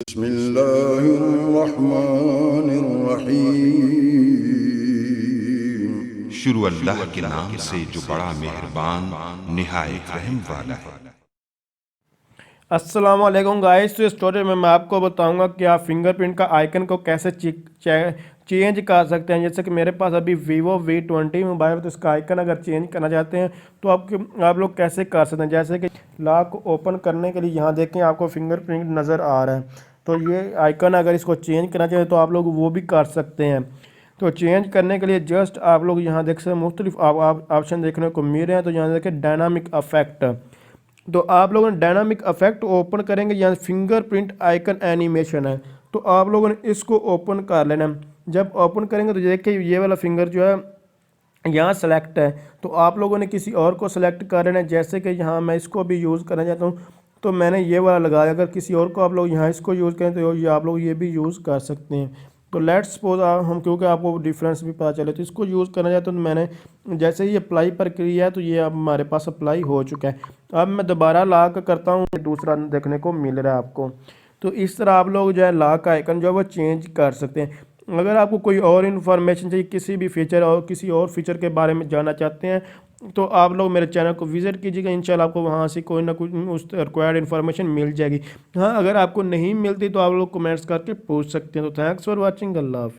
बिस्मिल्लाहिर्रहमानिर्रहीम। शुरू अल्लाह के नाम से जो बड़ा मेहरबान निहायत रहम वाला है। अस्सलाम वालेकुम गाइस। तो इस स्टोरी में मैं आपको बताऊंगा कि आप फिंगरप्रिंट का आइकन को कैसे चेंज कर सकते हैं। जैसे कि मेरे पास अभी वीवो V20 मोबाइल है, तो इसका आइकन अगर चेंज करना चाहते हैं तो आप लोग कैसे कर सकते हैं। जैसे कि लॉक को ओपन करने के लिए यहाँ देखें आपको फिंगरप्रिंट नज़र आ रहा है, तो ये आइकन अगर इसको चेंज करना चाहें तो आप लोग वो भी कर सकते हैं। तो चेंज करने के लिए जस्ट आप लोग यहाँ देख सकते हैं मुख्तलिफ ऑप्शन देखने को मिल रहे हैं। तो यहाँ देखें डायनामिक अफेक्ट, तो आप लोगों ने डायनामिक इफेक्ट ओपन करेंगे, यहाँ फिंगरप्रिंट आइकन एनिमेशन है, तो आप लोगों ने इसको ओपन कर लेना है। जब ओपन करेंगे तो देखिए ये वाला फिंगर जो है यहाँ सेलेक्ट है, तो आप लोगों ने किसी और को सेलेक्ट कर लेना है। जैसे कि यहाँ मैं इसको भी यूज़ करना चाहता हूँ, तो मैंने ये वाला लगाया। अगर किसी और को आप लोग यहाँ इसको यूज़ करें तो ये आप लोग ये भी यूज़ कर सकते हैं। तो लेट्स सपोज हम, क्योंकि आपको डिफरेंस भी पता चले, तो इसको यूज़ करना चाहते हैं। तो मैंने जैसे ही अप्लाई पर किया है तो ये अब हमारे पास अप्लाई हो चुका है। अब मैं दोबारा लॉक करता हूँ, दूसरा देखने को मिल रहा है आपको। तो इस तरह आप लोग जो है लॉक का आइकन जो है वो चेंज कर सकते हैं। अगर आपको कोई और इन्फॉर्मेशन चाहिए, किसी भी फीचर और किसी और फीचर के बारे में जानना चाहते हैं, तो आप लोग मेरे चैनल को विज़िट कीजिएगा। इंशाल्लाह आपको वहाँ से कोई ना कोई उस रिक्वायर्ड इन्फॉर्मेशन मिल जाएगी। हाँ, अगर आपको नहीं मिलती तो आप लोग कमेंट्स करके पूछ सकते हैं। तो थैंक्स फॉर वॉचिंग। अल्लाह हाफ़िज़।